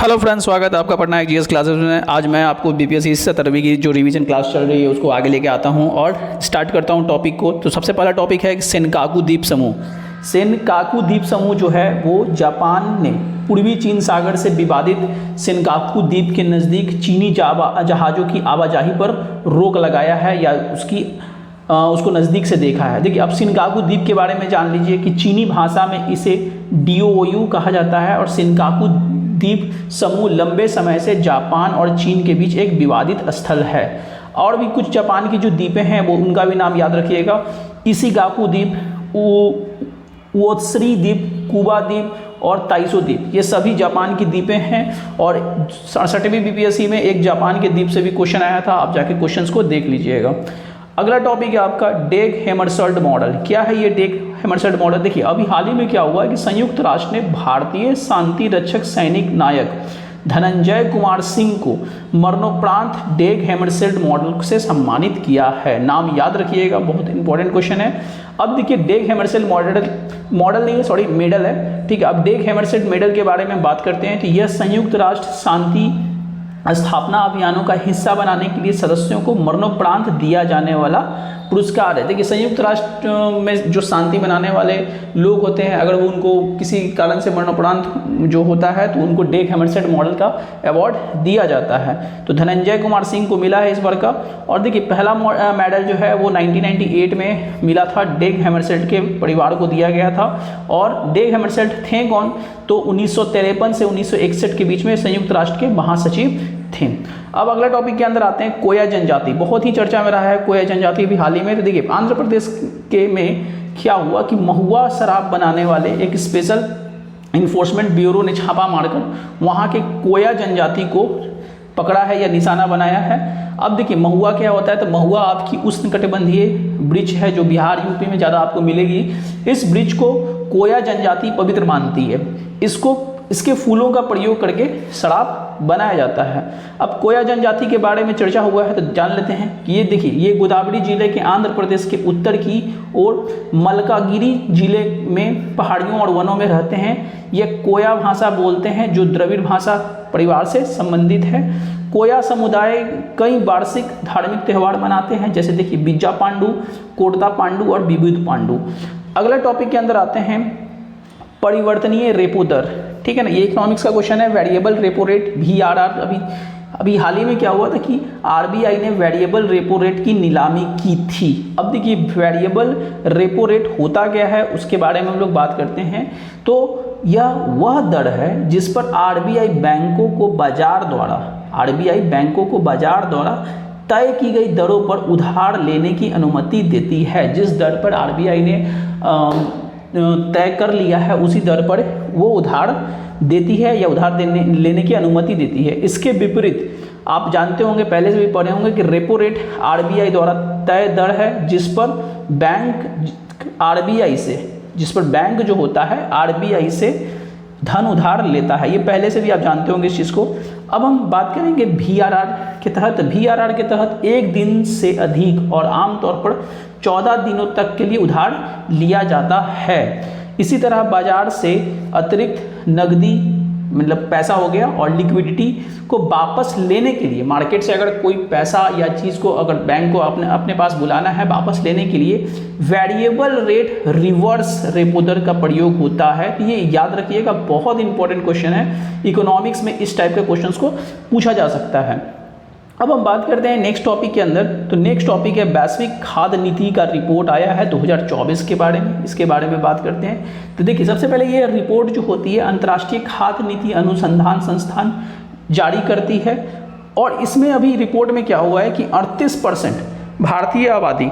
Hello friends, स्वागत है आपका पटना जीएस क्लासेस में। आज मैं आपको बीपीएससी 17वीं की जो रिवीजन क्लास चल रही है उसको आगे लेके आता हूं और स्टार्ट करता हूं टॉपिक को। तो सबसे पहला टॉपिक है सेनकाकू द्वीप समूह। सेनकाकू द्वीप समूह जो है वो जापान ने पूर्वी चीन सागर से विवादित सेनकाकू द्वीप के नज़दीक चीनी जहाज़ों की आवाजाही पर रोक लगाया है या उसको नज़दीक से देखा है। देखिए, अब सेनकाकू द्वीप के बारे में जान लीजिए कि चीनी भाषा में इसे DOU कहा जाता है और सेनकाकू द्वीप समूह लंबे समय से जापान और चीन के बीच एक विवादित स्थल है। और भी कुछ जापान की जो द्वीपें हैं वो उनका भी नाम याद रखिएगा। इशिगाकू द्वीप, ओत्सरी द्वीप, कुबा द्वीप और ताइसो द्वीप, ये सभी जापान की द्वीपें हैं। और 67वीं बीपीएससी में एक जापान के द्वीप से भी क्वेश्चन आया था, आप जाके क्वेश्चंस को देख लीजिएगा। अगला टॉपिक है आपका डेग हैमरशेल्ड मॉडल। क्या है ये डेग हैमरशेल्ड मॉडल? देखिए, अभी हाल ही में क्या हुआ है कि संयुक्त राष्ट्र ने भारतीय शांति रक्षक सैनिक नायक धनंजय कुमार सिंह को मरणोपरांत डेग हैमरशेल्ड मॉडल से सम्मानित किया है। नाम याद रखिएगा, बहुत इंपॉर्टेंट क्वेश्चन है। अब देखिए, डेग हैमरशेल्ड मॉडल नहीं है, सॉरी मेडल है, ठीक है। अब डेग हैमरशेल्ड मेडल के बारे में बात करते हैं तो यह संयुक्त राष्ट्र शांति स्थापना अभियानों का हिस्सा बनाने के लिए सदस्यों को मरणोपरांत दिया जाने वाला पुरस्कार है। देखिए, संयुक्त राष्ट्र में जो शांति बनाने वाले लोग होते हैं, अगर वो उनको किसी कारण से मरणोपरांत जो होता है तो उनको डेग हैमरशेल्ड मॉडल का अवार्ड दिया जाता है। तो धनंजय कुमार सिंह को मिला है इस बार का। और देखिए, पहला मेडल जो है वो 1998 में मिला था, डेग हैमरशेल्ड के परिवार को दिया गया था। और डेग हैमरशेल्ड थे कौन? तो 1953 से 1961 के बीच में संयुक्त राष्ट्र के महासचिव थे। अब अगला टॉपिक के अंदर आते हैं कोया जनजाति। बहुत ही चर्चा में रहा है कोया जनजाति भी हाल ही में। तो देखिए, आंध्र प्रदेश के में क्या हुआ कि महुआ शराब बनाने वाले एक स्पेशल इन्फोर्समेंट ब्यूरो ने छापा मारकर वहाँ के कोया जनजाति को पकड़ा है या निशाना बनाया है। अब देखिए, महुआ क्या होता है? तो महुआ आपकी उष्णकटिबंधीय वृक्ष है जो बिहार यूपी में ज़्यादा आपको मिलेगी। इस वृक्ष को कोया जनजाति पवित्र मानती है। इसके फूलों का प्रयोग करके शराब बनाया जाता है। अब कोया जनजाति के बारे में चर्चा हुआ है तो जान लेते हैं कि ये देखिए, ये गोदावरी जिले के आंध्र प्रदेश के उत्तर की ओर मलकागिरी जिले में पहाड़ियों और वनों में रहते हैं। ये कोया भाषा बोलते हैं जो द्रविड़ भाषा परिवार से संबंधित है। कोया समुदाय कई वार्षिक धार्मिक त्यौहार मनाते हैं, जैसे देखिए बिज्जा पांडु, कोटदा पांडु और विविध पांडु। अगला टॉपिक के अंदर आते हैं परिवर्तनीय रेपो दर, ठीक है ना। ये इकोनॉमिक्स का क्वेश्चन है। वेरिएबल रेपो रेट VRR, अभी हाल ही में क्या हुआ था कि RBI ने वेरिएबल रेपो रेट की नीलामी की थी। अब देखिए, वेरिएबल रेपो रेट होता क्या है उसके बारे में हम लोग बात करते हैं। तो यह वह दर है जिस पर RBI बैंकों को बाजार द्वारा तय की गई दरों पर उधार लेने की अनुमति देती है। जिस दर पर RBI ने तय कर लिया है उसी दर पर वो उधार देती है या उधार लेने की अनुमति देती है। इसके विपरीत आप जानते होंगे, पहले से भी पढ़े होंगे कि रेपो रेट RBI द्वारा तय दर है जिस पर बैंक जो होता है RBI से धन उधार लेता है। ये पहले से भी आप जानते होंगे इस चीज़ को। अब हम बात करेंगे VRR के तहत। VRR के तहत एक दिन से अधिक और आमतौर पर 14 दिनों तक के लिए उधार लिया जाता है। इसी तरह बाजार से अतिरिक्त नकदी, मतलब पैसा हो गया, और लिक्विडिटी को वापस लेने के लिए, मार्केट से अगर कोई पैसा या चीज़ को अगर बैंक को अपने पास बुलाना है वापस लेने के लिए, वेरिएबल रेट रिवर्स रेपो दर का प्रयोग होता है। तो ये याद रखिएगा, बहुत इंपॉर्टेंट क्वेश्चन है। इकोनॉमिक्स में इस टाइप के क्वेश्चंस को पूछा जा सकता है। अब हम बात करते हैं नेक्स्ट टॉपिक के अंदर। तो नेक्स्ट टॉपिक है वैश्विक खाद्य नीति का रिपोर्ट आया है 2024 के बारे में, इसके बारे में बात करते हैं। तो देखिए, सबसे पहले ये रिपोर्ट जो होती है अंतर्राष्ट्रीय खाद्य नीति अनुसंधान संस्थान जारी करती है। और इसमें अभी रिपोर्ट में क्या हुआ है कि 38% भारतीय आबादी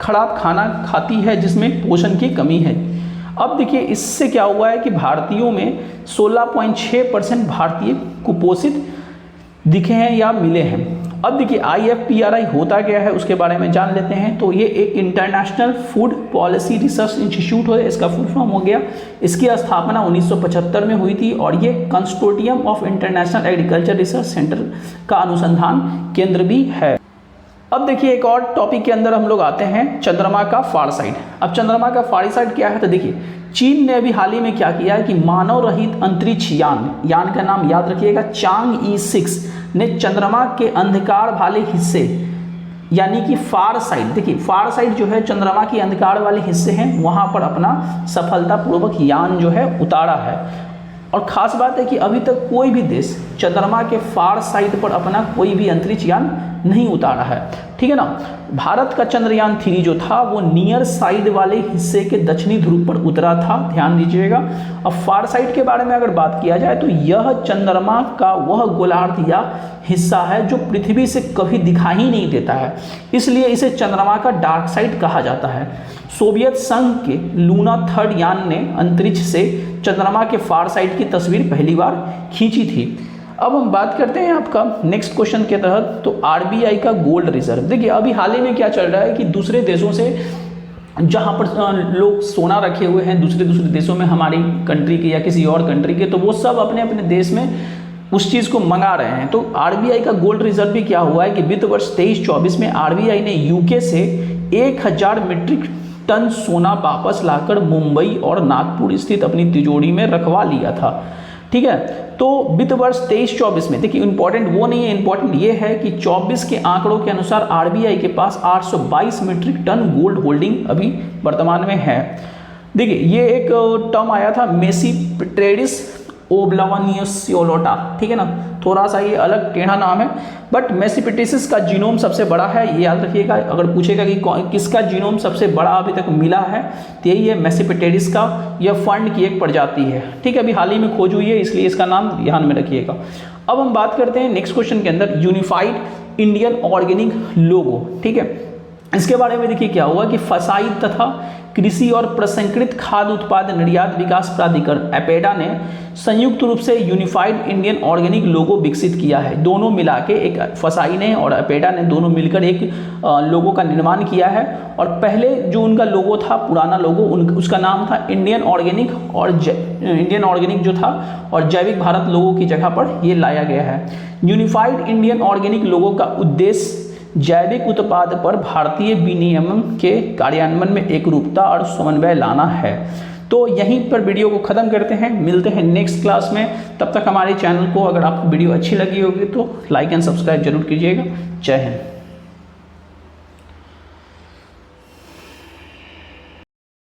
खराब खाना खाती है जिसमें पोषण की कमी है। अब देखिए, इससे क्या हुआ है कि भारतीयों में 16.6% भारतीय कुपोषित दिखे हैं या मिले हैं। अब देखिए, IFPRI होता क्या है उसके बारे में जान लेते हैं। तो ये एक international food policy research institute है, इसका फुल फॉर्म हो गया। इसकी स्थापना 1975 में हुई थी और ये consortium of international agriculture research centre का अनुसंधान केंद्र भी है। अब देखिए एक और टॉपिक के अंदर हम लोग आते हैं, चंद्रमा का फार साइड। अब चंद्रमा का फार साइड क्या है, तो देखिए चीन ने अभी हाल ही में क्या किया है कि मानव रहित अंतरिक्ष यान का नाम याद रखिएगा, चांग-ई 6 ने चंद्रमा के अंधकार वाले हिस्से यानी कि फार साइड, देखिए फार साइड जो है चंद्रमा के अंधकार वाले हिस्से हैं, वहां पर अपना सफलतापूर्वक यान जो है उतारा है। और ख़ास बात है कि अभी तक कोई भी देश चंद्रमा के फार साइड पर अपना कोई भी अंतरिक्ष यान नहीं उतारा है, ठीक है ना। भारत का चंद्रयान 3 जो था वो नियर साइड वाले हिस्से के दक्षिणी ध्रुव पर उतरा था, ध्यान दीजिएगा। अब फार साइड के बारे में अगर बात किया जाए तो यह चंद्रमा का वह गोलार्ध या हिस्सा है जो पृथ्वी से कभी दिखाई नहीं देता है, इसलिए इसे चंद्रमा का डार्क साइड कहा जाता है। सोवियत संघ के लूना 3 यान ने अंतरिक्ष से चंद्रमा के फार साइड की तस्वीर पहली बार खींची थी। अब हम बात करते हैं आपका नेक्स्ट क्वेश्चन के तहत, तो आरबीआई का गोल्ड रिजर्व। देखिए अभी हाल ही में क्या चल रहा है कि दूसरे देशों से जहाँ पर लोग सोना रखे हुए हैं दूसरे देशों में, हमारी कंट्री के या किसी और कंट्री के, तो वो सब अपने अपने देश में उस चीज़ को मंगा रहे हैं। तो आरबीआई का गोल्ड रिजर्व भी क्या हुआ है कि वित्त वर्ष 23-24 में आरबीआई ने यूके से 1000 मीट्रिक टन सोना वापस लाकर मुंबई और नागपुर स्थित अपनी तिजोरी में रखवा लिया था, ठीक है। तो वित्त वर्ष 23-24 में देखिए इंपॉर्टेंट वो नहीं है, इंपॉर्टेंट ये है कि 24 के आंकड़ों के अनुसार आरबीआई के पास 822 मीट्रिक टन गोल्ड होल्डिंग अभी वर्तमान में है। देखिए ये एक टर्म आया था मेसिपिटेरिस ओब्लावानियोसियोलोटा, ठीक है ना, थोड़ा सा ये अलग टेढ़ा नाम है, बट मेसिपिटेसिस का जीनोम सबसे बड़ा है, ये याद रखिएगा। अगर पूछेगा कि किसका जीनोम सबसे बड़ा अभी तक मिला है तो यही है मेसिपिटेरिस का, यह फंड की एक प्रजाति है, ठीक है, अभी हाल ही में खोज हुई है, इसलिए इसका नाम ध्यान में रखिएगा। अब हम बात करते हैं नेक्स्ट क्वेश्चन के अंदर, यूनिफाइड इंडियन ऑर्गेनिक लोगो, ठीक है। इसके बारे में देखिए क्या हुआ कि फसाई तथा कृषि और प्रसंस्कृत खाद्य उत्पाद निर्यात विकास प्राधिकरण एपेडा ने संयुक्त रूप से यूनिफाइड इंडियन ऑर्गेनिक लोगो विकसित किया है। दोनों मिला के, एक फसाई ने और एपेडा ने दोनों मिलकर एक लोगो का निर्माण किया है। और पहले जो उनका लोगो था, पुराना लोगो, उसका नाम था इंडियन ऑर्गेनिक, और इंडियन ऑर्गेनिक जो था और जैविक भारत लोगो की जगह पर ये लाया गया है। यूनिफाइड इंडियन ऑर्गेनिक लोगो का उद्देश्य जैविक उत्पाद पर भारतीय विनियमन के कार्यान्वयन में एकरूपता और समन्वय लाना है। तो यहीं पर वीडियो को ख़त्म करते हैं, मिलते हैं नेक्स्ट क्लास में। तब तक हमारे चैनल को, अगर आपको वीडियो अच्छी लगी होगी तो लाइक एंड सब्सक्राइब जरूर कीजिएगा। जय हिंद।